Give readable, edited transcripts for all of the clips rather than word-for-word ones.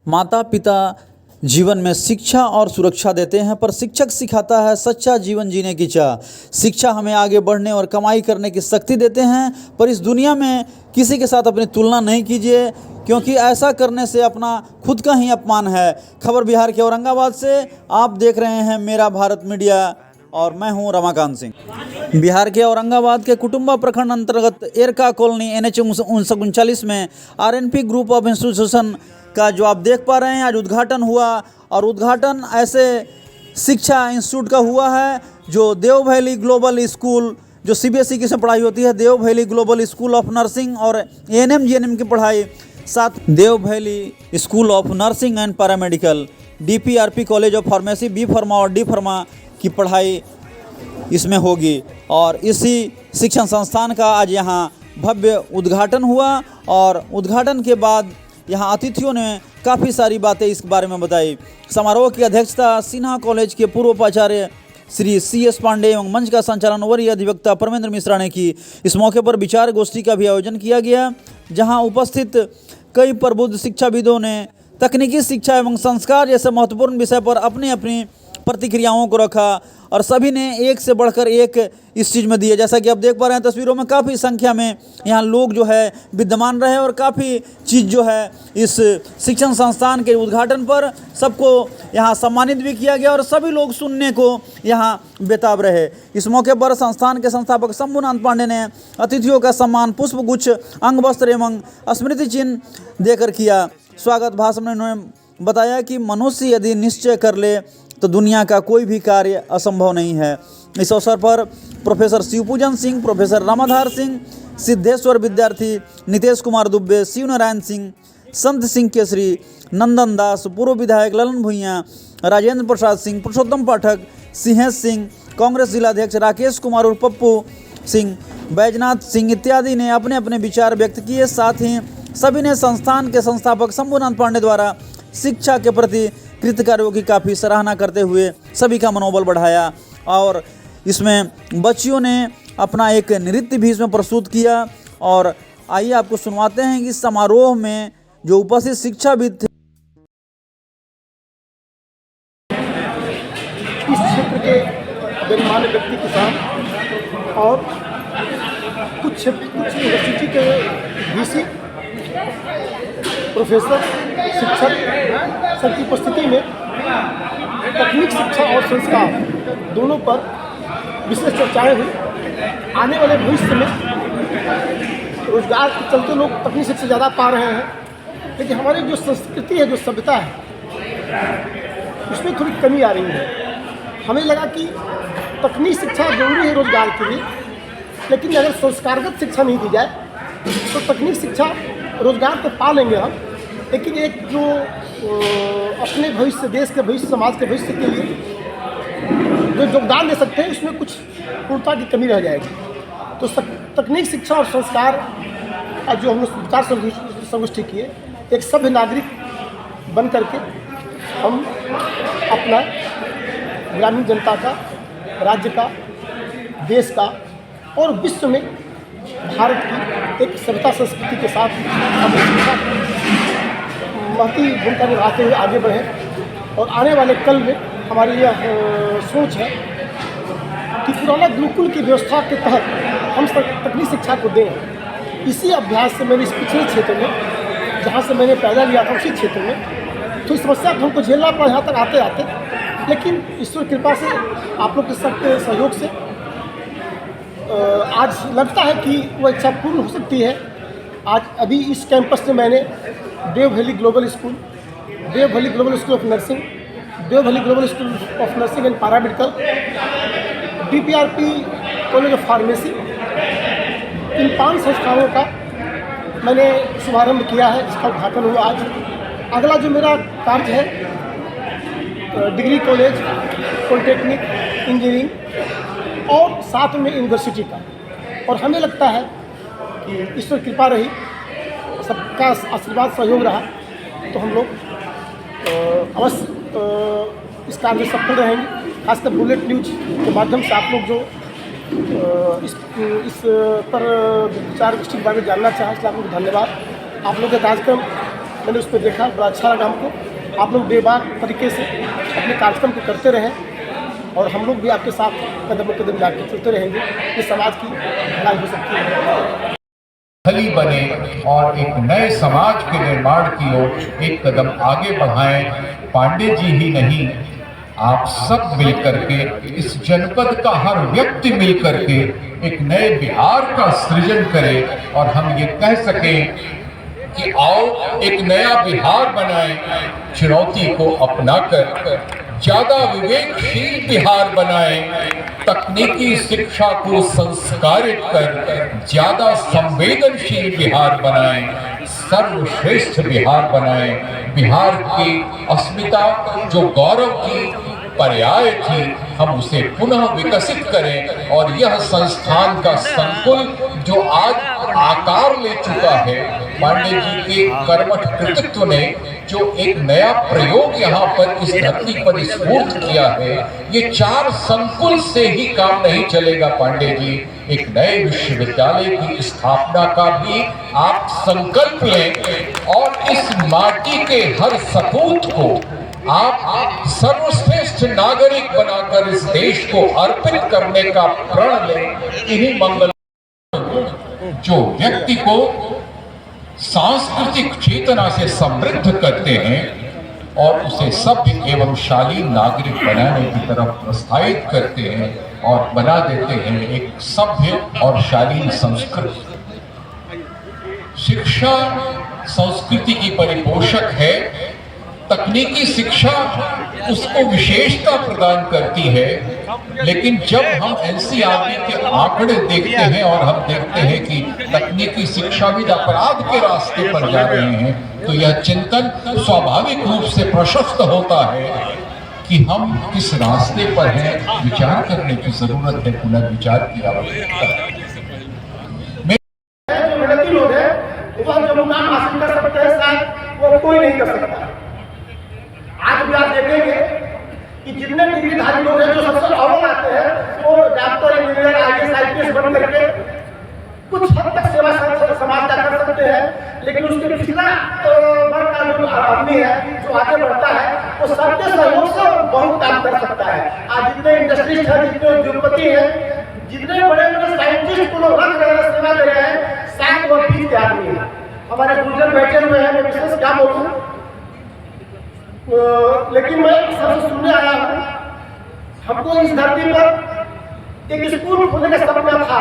माता पिता जीवन में शिक्षा और सुरक्षा देते हैं, पर शिक्षक सिखाता है सच्चा जीवन जीने की चाह। शिक्षा हमें आगे बढ़ने और कमाई करने की शक्ति देते हैं, पर इस दुनिया में किसी के साथ अपनी तुलना नहीं कीजिए, क्योंकि ऐसा करने से अपना खुद का ही अपमान है। खबर बिहार के औरंगाबाद से आप देख रहे हैं मेरा भारत मीडिया और मैं हूं रमाकांत सिंह। बिहार के औरंगाबाद के कुटुंबा प्रखंड अंतर्गत एरका कॉलोनी NH 39 में RNP ग्रुप ऑफ इंस्टीट्यूशन का जो आप देख पा रहे हैं आज उद्घाटन हुआ। और उद्घाटन ऐसे शिक्षा इंस्टीट्यूट का हुआ है जो देव वैली ग्लोबल स्कूल, जो CBSE की से पढ़ाई होती है, Dev valley global school of nursing और ANM GNM की पढ़ाई, साथ Dev valley school of nursing and paramedical, DPRP college of pharmacy, B pharma और D फार्मा की पढ़ाई इसमें होगी। और इसी शिक्षण संस्थान का आज यहाँ भव्य उद्घाटन हुआ और उद्घाटन के बाद यहाँ अतिथियों ने काफ़ी सारी बातें इस बारे में बताई। समारोह की अध्यक्षता सिन्हा कॉलेज के पूर्व उपाचार्य श्री CS पांडे एवं मंच का संचालन वरीय अधिवक्ता परमेंद्र मिश्रा ने की। इस मौके पर विचार गोष्ठी का भी आयोजन किया गया, जहां उपस्थित कई प्रबुद्ध शिक्षाविदों ने तकनीकी शिक्षा एवं संस्कार जैसे महत्वपूर्ण विषय पर अपनी अपनी प्रतिक्रियाओं को रखा और सभी ने एक से बढ़कर एक इस चीज़ में दिए। जैसा कि आप देख पा रहे हैं तस्वीरों में, काफ़ी संख्या में यहाँ लोग जो है विद्यमान रहे और काफ़ी चीज़ जो है इस शिक्षण संस्थान के उद्घाटन पर सबको यहाँ सम्मानित भी किया गया और सभी लोग सुनने को यहाँ बेताब रहे। इस मौके पर संस्थान के संस्थापक शंभुनाथ पांडे ने अतिथियों का सम्मान पुष्पगुच्छ, अंग वस्त्र एवं स्मृति चिन्ह देकर किया। स्वागत भाषण में उन्होंने बताया कि मनुष्य यदि निश्चय कर ले तो दुनिया का कोई भी कार्य असंभव नहीं है। इस अवसर पर प्रोफेसर शिवपूजन सिंह, प्रोफेसर रामाधार सिंह, सिद्धेश्वर विद्यार्थी, नितेश कुमार दुबे, शिव नारायण सिंह, संत सिंह केसरी, नंदन दास, पूर्व विधायक ललन भुइयाँ, राजेंद्र प्रसाद सिंह, पुरुषोत्तम पाठक, सिंहेश सिंह, कांग्रेस जिलाध्यक्ष राकेश कुमार और पप्पू सिंह, बैजनाथ सिंह इत्यादि ने अपने अपने विचार व्यक्त किए। साथ ही सभी ने संस्थान के संस्थापक शंभुनाथ पांडे द्वारा शिक्षा के प्रति कृत कार्यों की काफ़ी सराहना करते हुए सभी का मनोबल बढ़ाया। और इसमें बच्चियों ने अपना एक नृत्य भी इसमें प्रस्तुत किया। और आइए आपको सुनवाते हैं कि समारोह में जो उपस्थित शिक्षाविद थे, इस क्षेत्र के गणमान्य व्यक्ति के साथ और कुछ यूनिवर्सिटी के VC, प्रोफेसर, शिक्षक सबकी उपस्थिति में तकनीक शिक्षा और संस्कार दोनों पर विशेष चर्चाएं हुई। आने वाले भविष्य में रोजगार के चलते लोग तकनीक शिक्षा ज़्यादा पा रहे हैं, लेकिन हमारी जो संस्कृति है, जो सभ्यता है, उसमें थोड़ी कमी आ रही है। हमें लगा कि तकनीक शिक्षा जरूरी है रोजगार के लिए, लेकिन अगर संस्कारगत शिक्षा नहीं दी जाए तो तकनीक शिक्षा रोजगार तो पा लेंगे हम, लेकिन एक जो अपने भविष्य, देश के भविष्य, समाज के भविष्य के लिए जो योगदान दे सकते हैं, उसमें कुछ पूर्णता की कमी रह जाएगी। तो तकनीक शिक्षा और संस्कार आज जो हम लोग विचार संगोष्ठी किए, एक सभ्य नागरिक बन करके हम अपना ग्रामीण जनता का, राज्य का, देश का और विश्व में भारत की एक सभ्यता संस्कृति के साथ हम महती भूमिका निभाते हुए आगे बढ़े। और आने वाले कल में हमारी यह सोच है कि पुराना गुरुकुल की व्यवस्था के तहत हम तकनीक शिक्षा को दें। इसी अभ्यास से मैंने इस पिछले क्षेत्र में, जहाँ से मैंने पैदा लिया था, उसी क्षेत्र में तो समस्या हमको झेलना पड़ा यहाँ तक आते आते, लेकिन ईश्वर कृपा से, आप लोग के सबके सहयोग से आज लगता है कि वो इच्छा पूर्ण हो सकती है। आज अभी इस कैंपस में मैंने Dev valley global school, Dev valley global school of nursing, Dev valley global school of nursing and paramedical, DPRP college of pharmacy, इन 5 संस्थानों का मैंने शुभारंभ किया है, जिसका उद्घाटन हुआ आज। अगला जो मेरा कार्य है, डिग्री कॉलेज, पॉलिटेक्निक, इंजीनियरिंग और साथ में यूनिवर्सिटी का। और हमें लगता है कि ईश्वर कृपा रही, सबका आशीर्वाद, सहयोग रहा, तो हम लोग अवश्य इस कार्य में सफल रहेंगे। खासकर बुलेट न्यूज के माध्यम से आप लोग जो इस पर विचार गोष्ठी के बारे में जानना चाहें, इसलिए आप लोग धन्यवाद। आप लोग का कार्यक्रम मैंने उस पर देखा, बड़ा अच्छा लगा हमको। आप लोग बेबाक तरीके से अपने कार्यक्रम को करते रहें और हम लोग भी आपके साथ कदम कदम जाकर चलते रहेंगे। इस समाज की भलाई हो सकती है। खली बने और एक नए समाज के निर्माण की ओर एक कदम आगे बढ़ाएं। पांडे जी ही नहीं, आप सब मिलकर के, इस जनपद का हर व्यक्ति मिलकर के एक नए बिहार का सृजन करे और हम ये कह सकें कि आओ एक नया बिहार बनाएं, चुनौती को अपनाकर ज्यादा विवेकशील बिहार बनाएं, तकनीकी शिक्षा को संस्कारित कर ज्यादा संवेदनशील बिहार बनाएं, सर्वश्रेष्ठ बिहार बनाएं। बिहार की अस्मिता जो गौरव की पर्याय थी, हम उसे पुनः विकसित करें और यह संस्थान का संकुल जो आज आकार ले चुका है, पांडे जी के कर्मठ कृतित्व ने जो एक नया प्रयोग यहाँ पर इस धरती पर स्फूर्त किया है, ये 4 संकुल से ही काम नहीं चलेगा। पांडे जी, एक नए विश्वविद्यालय की स्थापना का भी आप संकल्प लें और इस माटी के हर सपूत को आप सर्वश्रेष्ठ नागरिक बनाकर इस देश को अर्पित करने का प्रण लें। इन्हीं मंगल जो व्यक्ति को सांस्कृतिक चेतना से समृद्ध करते हैं और उसे सभ्य एवं शालीन नागरिक बनाने की तरफ प्रोत्साहित करते हैं और बना देते हैं एक सभ्य और शालीन संस्कृति। शिक्षा संस्कृति की परिपोषक है। तकनीकी शिक्षा उसको विशेषता प्रदान करती है, लेकिन जब हम एनसीईआरटी के आंकड़े देखते हैं और हम देखते हैं कि तकनीकी शिक्षाविद अपराध के रास्ते पर जा रहे हैं, तो यह चिंतन स्वाभाविक रूप से प्रशस्त होता है कि हम किस रास्ते पर हैं। विचार करने की जरूरत है, पुनर्विचार की आवश्यकता है। जो मेहनती लोग हैं वो जो मुकाम हासिल कर सकते हैं, शायद वो कोई नहीं कर सकता। आज भी आप देखेंगे कि जितने डिग्रीधारी लोग हैं जो सबसे अव्वल आते हैं, वो डॉक्टर, इंजीनियर, आईएएस, आईपीएस बन करके कुछ हद तक सेवा समाज का कर सकते हैं, लेकिन उसके पिछला वर्ग का जो आदमी है जो आगे बढ़ता है, वो सबके सहयोग से बहुत काम कर सकता है। आज जितने इंडस्ट्रिस्ट हैं, जितने उद्योगपति हैं, जितने बड़े बड़े साइंटिस्ट को लोग रख रहे हैं, सेवा दे रहे हैं, शायद वो 20 के आदमी है। हमारे गुजर बैठे हुए हैं, मैं विशेष क्या बोलूँ, लेकिन मैं सबसे सुनने आया हूँ, हमको इस धरती पर एक स्कूल खोलने का सपना था,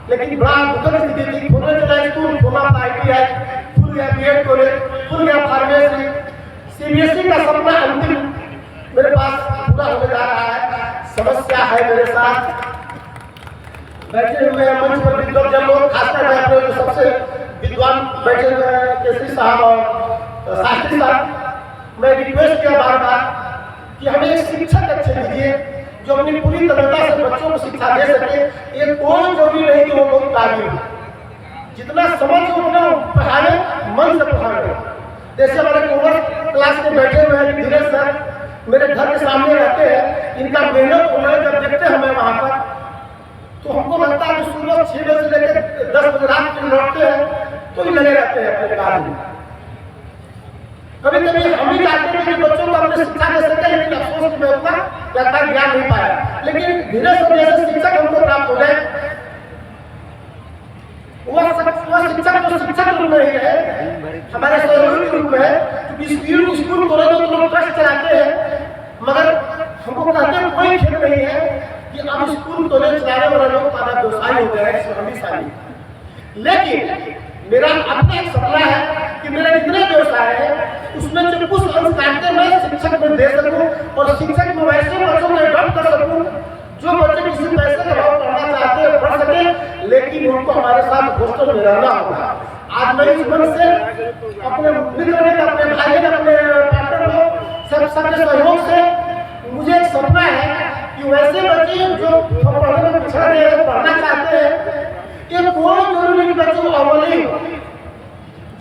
लेकिन बड़ा दुखद स्थिति थी। खोलने चला स्कूल, खोला ITI, खुल गया BEd कॉलेज, खुल गया फार्मेसी। CBSE का सपना अंतिम मेरे पास पूरा होने जा रहा है। समस्या है मेरे साथ बैठे हुए हैं मंच पर विद्वान लोग, खासकर मैं अपने सबसे विद्वान बैठे हुए हैं केसरी साहब और शास्त्री साहब। मैं रिक्वेस्ट किया बार बार कि हमें एक शिक्षक अच्छे दीजिए जो अपनी पूरी तन्मयता से बच्चों को शिक्षा दे सके। ये कोई जरूरी नहीं कि वो बहुत काबिल हो, जितना समझ हो उतना पढ़ाने, मन से पढ़ाने। जैसे हमारे कॉमर्स क्लास में बैठे हुए हैं धीरज सर, मेरे घर के सामने रहते हैं, इनका मेहनत उन्हें जब देखते हैं हमें वहाँ पर, तो हमको लगता है कि सुबह 6 बजे से लेकर 10 बजे रात को लौटते हैं तो ही लगे रहते हैं अपने कार्य में। कभी कभी हम भी चाहते हैं कि बच्चों को अपने शिक्षा दे सके, लेकिन अफसोस में उतना लगता ज्ञान नहीं पाया। लेकिन धीरे से जैसे शिक्षक हमको प्राप्त हो गए, वह शिक्षक जो शिक्षक रूप में ही है, हमारे सहयोगी रूप में है। क्योंकि स्कूल कॉलेज में तो लोग ट्रस्ट चलाते हैं, मगर हमको कहते हैं कोई खेद नहीं है कि अब स्कूल कॉलेज चलाने वाले लोग ज्यादा व्यवसायी हो गए हैं, इसमें हम भी शामिल। लेकिन मेरा अपना एक सपना है कि मेरे जितने व्यवसाय है उसमें जो कुछ अंश काटकर मैं शिक्षक में दे सकूं और शिक्षक में वैसे बच्चों को एडॉप्ट कर सकूं जो बच्चे किसी पैसे के अभाव पढ़ना चाहते हैं, पढ़ सके, लेकिन उनको हमारे साथ हॉस्टल में रहना होगा। आज मैं इस मन से अपने मित्र ने, अपने भाई ने, अपने पार्टनर को सबके सहयोग से मुझे एक सपना है कि वैसे बच्चे जो पढ़ने में पिछड़ रहे हैं, पढ़ना चाहते हैं, ये कोई जरूरी नहीं बच्चों को अव्वल ही हो,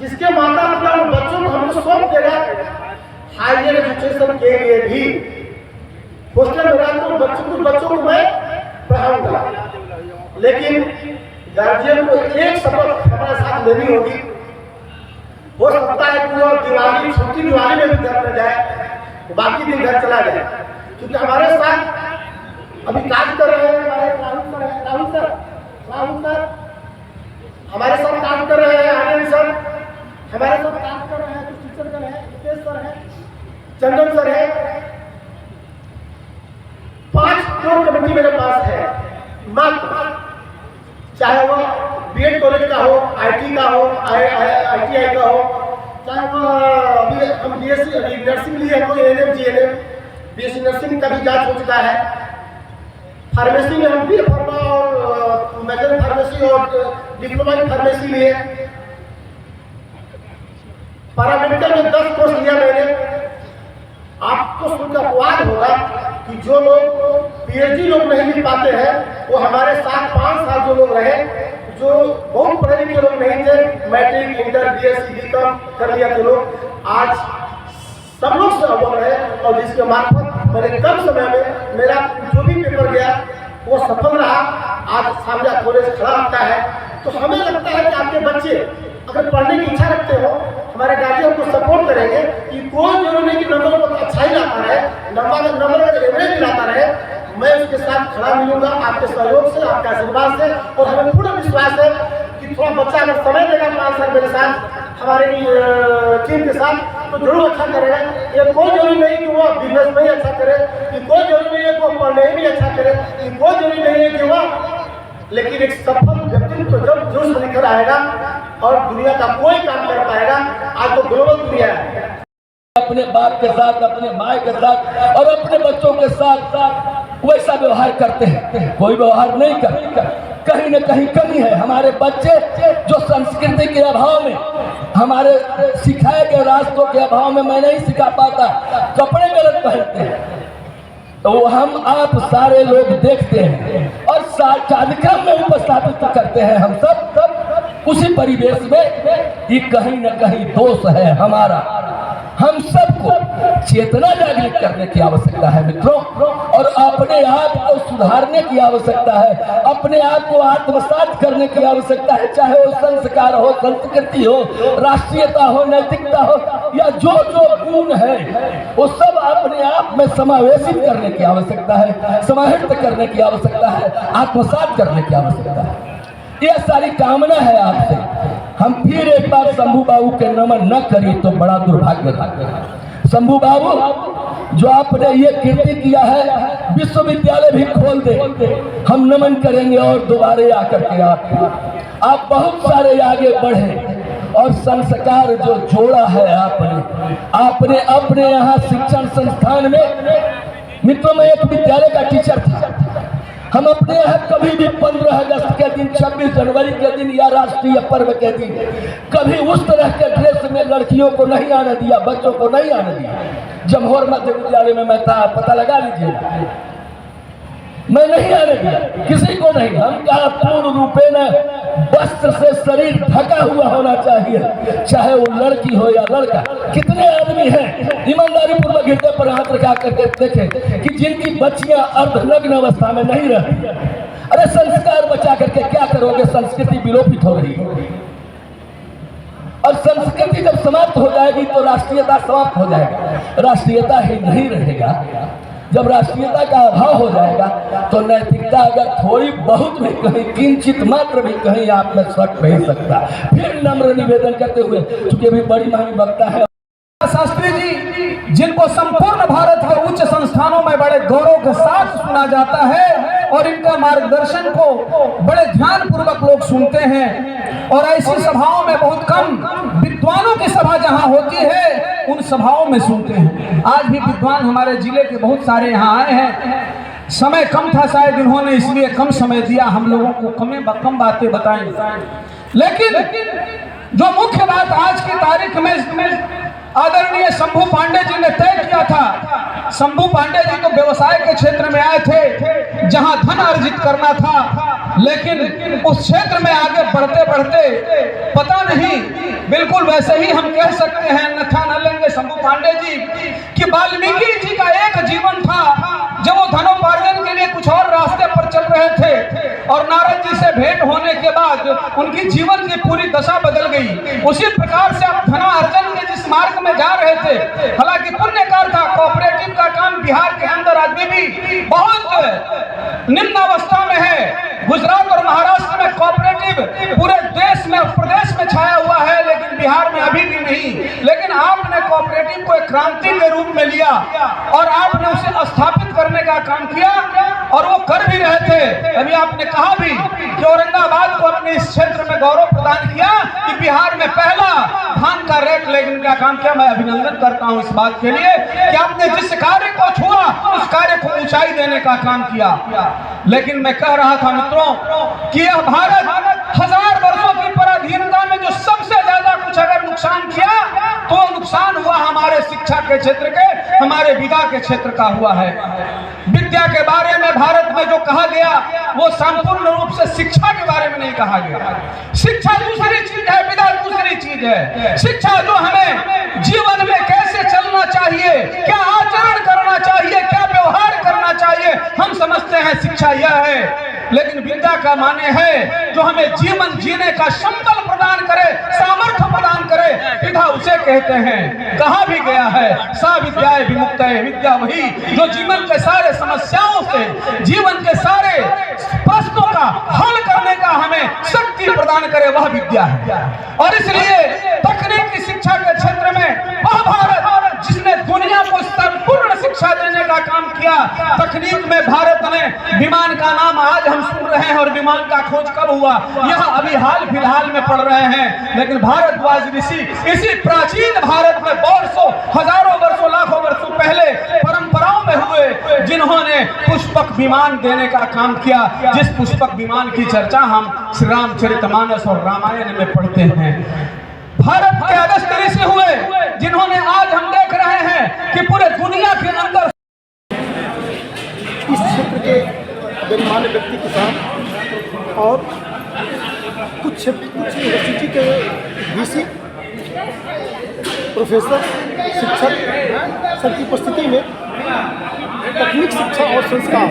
जिसके माता पिता उन बच्चों को हमको सौंप देगा हायर एजुकेशन के लिए भी हॉस्टल में रहकर बच्चों को मैं पढ़ाऊंगा। लेकिन गार्जियन को एक शपथ हमारे साथ लेनी होगी हो सकता है कि वो दिवाली, छोटी दिवाली में भी घर में जाए, बाकी दिन घर चला जाए, क्योंकि हमारे साथ अभी काम कर रहे हैं हमारे राहुल सर हमारे साथ काम कर रहे हैं, आनंद सर हमारे साथ काम कर रहे हैं, कुछ टीचर सर है, हितेश सर है, चंदन सर है। 5 कोर कमेटी मेरे पास है, मात्र चाहे वो बीएड कॉलेज का हो, आईटी का हो, आईटीआई का हो, चाहे वो अभी हम बीएससी नर्सिंग लिए हैं, एएनएम जीएनएम बीएससी नर्सिंग का भी जांच हो चुका है। फार्मेसी में हम भी फार्मा और मेडिकल फार्मेसी और डिप्लोमा इन फार्मेसी लिए। पैरामेडिकल में 10 कोर्स लिया मैंने। आपको सुनकर अपवाद होगा कि जो लोग पीएचडी लोग नहीं मिल पाते हैं, वो हमारे साथ 5 साल जो लोग रहे, जो बहुत पढ़े लिखे लोग नहीं थे, मैट्रिक, इंटर, बीएससी, बीकॉम कर लिया थे लोग, आज सब लोग से अव्वल रहे, और जिसके मार्फत मैंने कम समय में मेरा जो भी पेपर गया वो सफल रहा। आज सामने कॉलेज खड़ा होता है, तो हमें लगता है कि आपके बच्चे अगर पढ़ने की इच्छा रखते हो, हमारे गार्जियन को सपोर्ट करेंगे कि कोई जरूरी नहीं कि नंबर को अच्छा ही लाता रहे, नंबर अगर एवरेज लाता रहे, मैं उसके साथ खड़ा मिलूंगा आपके सहयोग से, आपके आशीर्वाद से। और हमें पूरा विश्वास है कि थोड़ा बच्चा अगर समय देगा 5 साल मेरे साथ, हमारे टीम के साथ, तो जरूर अच्छा करेगा। ये कोई जरूरी नहीं कि वो बिजनेस में ही अच्छा करे, कि कोई जरूरी नहीं है कि वो पढ़ने में अच्छा करे, कि कोई जरूरी नहीं है कि वो, लेकिन एक सफल व्यक्तित्व जब जोश लेकर आएगा और दुनिया का कोई काम कर पाएगा। आज तो ग्लोबल दुनिया है, अपने बाप के साथ, अपने माँ के साथ और अपने बच्चों के साथ वैसा व्यवहार करते हैं, कोई व्यवहार नहीं करते। कहीं न कहीं कमी है। हमारे बच्चे जो संस्कृति के अभाव में, हमारे सिखाए गए रास्तों के अभाव में मैं नहीं सिखा पाता, कपड़े गलत पहनते हैं, तो हम आप सारे लोग देखते हैं और कार्यक्रम में उपस्थापित करते हैं। हम सब उसी परिवेश में ये कहीं न कहीं दोष है हमारा। हम सबको चेतना जागृत करने की आवश्यकता है मित्रों, और अपने आप को सुधारने की आवश्यकता है, अपने आप को आत्मसात करने की आवश्यकता है। चाहे वो संस्कार हो, संस्कृति हो, राष्ट्रीयता हो, नैतिकता हो, या जो जो गुण है वो सब अपने आप में समावेशित करने की आवश्यकता है, समाहित करने की आवश्यकता है, आत्मसात करने की आवश्यकता है। यह सारी कामना है आपसे। हम फिर एक बार शंभू बाबू के नमन न करिए तो बड़ा दुर्भाग्य था। शंभू बाबू जो आपने ये कीर्ति किया है, विश्वविद्यालय भी खोल दे, हम नमन करेंगे और दोबारा आकर के आप बहुत सारे आगे बढ़े। और संस्कार जो जोड़ा है आपने अपने यहाँ शिक्षण संस्थान में, मित्रों में एक विद्यालय का टीचर था। हम अपने यहाँ कभी भी 15 अगस्त के दिन, 26 जनवरी के दिन या राष्ट्रीय पर्व के दिन कभी उस तरह के ड्रेस में लड़कियों को नहीं आने दिया, बच्चों को नहीं आने दिया। जमहोर मध्य विद्यालय में मैं था, पता लगा लीजिए, मैं नहीं आने दिया किसी को नहीं। हम कहा पूर्ण रूपे न वस्त्र से शरीर ढका हुआ होना चाहिए, चाहे वो लड़की हो या लड़का। कितने आदमी हैं ईमानदारी पूर्वक हृदय पर हाथ रखा करके देखें कि जिनकी बच्चियां अर्धनग्न अवस्था में नहीं रहती। अरे संस्कार बचा करके क्या करोगे? संस्कृति विलोपित हो रही है, और संस्कृति जब समाप्त हो जाएगी तो राष्ट्रीयता समाप्त हो जाएगा, राष्ट्रीयता ही नहीं रहेगा। जब राष्ट्रीयता का अभाव हो जाएगा तो नैतिकता अगर थोड़ी बहुत भी कहीं, किंचित मात्र भी कहीं आप में शक नहीं सकता। फिर नम्र निवेदन करते हुए, चूंकि अभी बड़ी महान वक्ता है शास्त्री जी, जिनको संपूर्ण भारत के उच्च संस्थानों में बड़े गौरव के साथ सुना जाता है और इनका मार्गदर्शन को बड़े ध्यान पूर्वक लोग सुनते हैं। और ऐसी सभाओं में बहुत कम विद्वानों की सभा जहां होती है उन सभाओं में सुनते हैं। आज भी विद्वान हमारे जिले के बहुत सारे यहाँ आए हैं। समय कम था शायद इन्होंने इसलिए कम समय दिया हम लोगों को, कम बातें बताएं। लेकिन जो मुख्य बात आज की तारीख में आदरणीय शंभू पांडे जी ने तय किया था। शंभू पांडे जी तो व्यवसाय के क्षेत्र में आए थे जहां धन अर्जित करना था, लेकिन उस क्षेत्र में आगे बढ़ते बढ़ते पता नहीं, बिल्कुल वैसे ही हम कह सकते हैं, अन्यथा न लेंगे शंभू पांडे जी, कि वाल्मीकि जी का एक जीवन था जब वो धनोपार्जन के लिए कुछ और रास्ते पर चल रहे थे और नारद जी जी से भेंट होने के बाद उनकी जीवन की पूरी दशा बदल गई। उसी प्रकार से आप धनार्जन के जिस मार्ग में जा रहे थे, हालांकि पुण्यकार था, कोऑपरेटिव का काम बिहार के अंदर आदमी भी बहुत निम्न अवस्था में है। गुजरात और महाराष्ट्र में कोऑपरेटिव पूरे देश में, प्रदेश में छाया हुआ है, लेकिन बिहार में अभी भी नहीं। लेकिन आपने कोऑपरेटिव को एक क्रांति के रूप में लिया और आपने उसे स्थापित करने का काम किया, और वो कर भी रहे थे। अभी आपने कहा भी कि औरंगाबाद को अपने इस क्षेत्र में गौरव प्रदान किया कि बिहार में पहला धान का रेट लेने का काम किया। मैं अभिनंदन करता हूं इस बात के लिए कि आपने जिस कार्य को छुआ उस कार्य को ऊंचाई देने का काम किया। लेकिन मैं कह रहा था मित्रों कि यह भारत 1000 वर्षों की पराधीनता में जो सबसे ज्यादा कुछ अगर नुकसान किया तो नुकसान हुआ हमारे शिक्षा के क्षेत्र के, हमारे विद्या के क्षेत्र का हुआ है। विद्या के बारे में भारत में जो कहा गया वो संपूर्ण रूप से शिक्षा के बारे में नहीं कहा गया। शिक्षा दूसरी चीज है, विद्या दूसरी चीज है। शिक्षा जो हमें जीवन में कैसे चलना चाहिए, क्या आचरण करना चाहिए, क्या व्यवहार करना चाहिए, हम समझते हैं शिक्षा यह है। लेकिन विद्या का माने है जो हमें जीवन जीने का संबल प्रदान करे, सामर्थ्य प्रदान करे, विद्या उसे कहते हैं। कहा भी गया है सा विद्याए विमुक्तये, विद्या वही जो जीवन के सारे समस्याओं से, जीवन के सारे प्रश्नों का हल करने का हमें शक्ति प्रदान करे, वह विद्या है। और इसलिए तकनीकी शिक्षा के क्षेत्र में वह भारत जिसने दुनिया को संपूर्ण शिक्षा देने का काम किया। तकनीक में भारत ने विमान का नाम आज हम सुन रहे हैं, और विमान का खोज कब हुआ यह अभी हाल फिलहाल में पढ़ रहे हैं। लेकिन भारतवाज ऋषि इसी प्राचीन भारत में वर्षों, हजारों वर्षों, लाखों वर्षों पहले परंपराओं में हुए, जिन्होंने पुष्पक विमान देने का काम किया, जिस पुष्पक विमान की चर्चा हम श्री रामचरितमानस और रामायण में पढ़ते हैं। भारत के अगस्त ऋषि हुए जिन्होंने आज हम देख रहे हैं कि पूरे दुनिया के अंदर इस क्षेत्र के गणमान्य व्यक्ति के साथ और कुछ यूनिवर्सिटी के वीसी, प्रोफेसर, शिक्षक सबकी उपस्थिति में तकनीक शिक्षा और संस्कार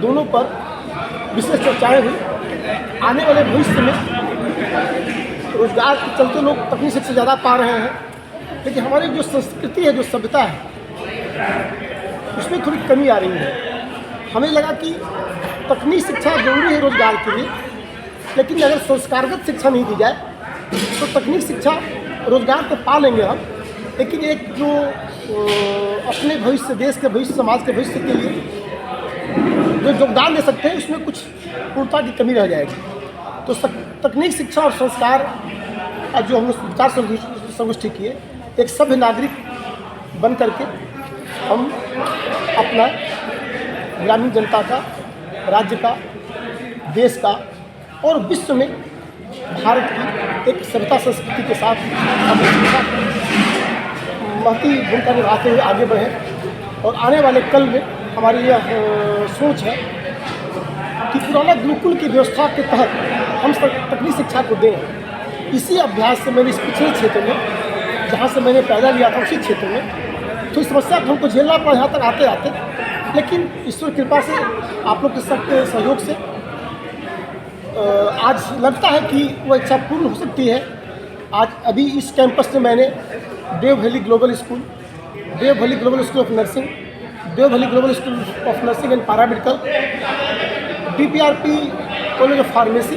दोनों पर विशेष चर्चाएं हुई। आने वाले भविष्य में रोजगार के चलते लोग तकनीक शिक्षा ज़्यादा पा रहे हैं, लेकिन हमारी जो संस्कृति है, जो सभ्यता है, उसमें थोड़ी कमी आ रही है। हमें लगा कि तकनीक शिक्षा जरूरी है रोजगार के लिए, लेकिन अगर संस्कारगत शिक्षा नहीं दी जाए तो तकनीक शिक्षा रोजगार तो पा लेंगे हम, लेकिन एक जो अपने भविष्य, देश के भविष्य, समाज के भविष्य के लिए जो योगदान दे सकते हैं उसमें कुछ पूर्णता की कमी रह जाएगी। तो तकनीक शिक्षा और संस्कार जो हम लोग विचार संगोष्ठी किए, एक सभ्य नागरिक बन करके हम अपना ग्रामीण जनता का, राज्य का, देश का और विश्व में भारत की एक सभ्यता संस्कृति के साथ हम महती भूमिका निभाते हुए आगे बढ़ें। और आने वाले कल में हमारी यह सोच है कि पुराना गुरुकुल की व्यवस्था के तहत हम तकनीकी शिक्षा को दें। इसी अभ्यास से मैंने इस पिछले क्षेत्र में, जहाँ से मैंने पैदा लिया था, उसी क्षेत्र में तो इस समस्या को हमको झेलना पड़ा यहाँ तक आते आते, लेकिन ईश्वर कृपा से, आप लोग के सबके सहयोग से आज लगता है कि वो इच्छा पूर्ण हो सकती है। आज अभी इस कैंपस में मैंने Dev valley global school, Dev valley global school of nursing, Dev valley global school of nursing and paramedical, DPRP college of pharmacy,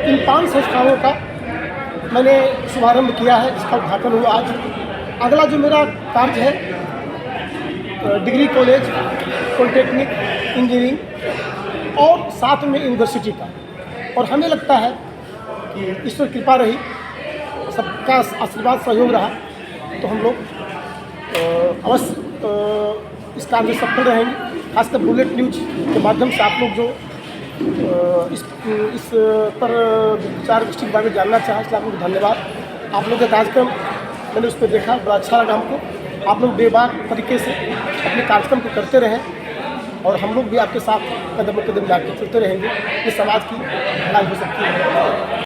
इन 5 संस्थानों का मैंने शुभारंभ किया है, इसका उद्घाटन हुआ आज। अगला जो मेरा कार्य है डिग्री कॉलेज, पॉलिटेक्निक, इंजीनियरिंग और साथ में यूनिवर्सिटी का। और हमें लगता है कि ईश्वर कृपा रही, सबका आशीर्वाद सहयोग रहा तो हम लोग अवश्य इस कार्य में सफल रहेंगे। खासकर बुलेट न्यूज के माध्यम से आप लोग जो इस पर विचार गोष्ठी के बारे में जानना चाहें, इसलिए आप लोग धन्यवाद। आप लोग का कार्यक्रम मैंने उस पर देखा, बड़ा अच्छा लगा हमको। आप लोग बेबाक तरीके से अपने कार्यक्रम को करते रहें और हम लोग भी आपके साथ कदम कदम जाकर चलते रहेंगे। ये समाज की भलाई हो सकती है।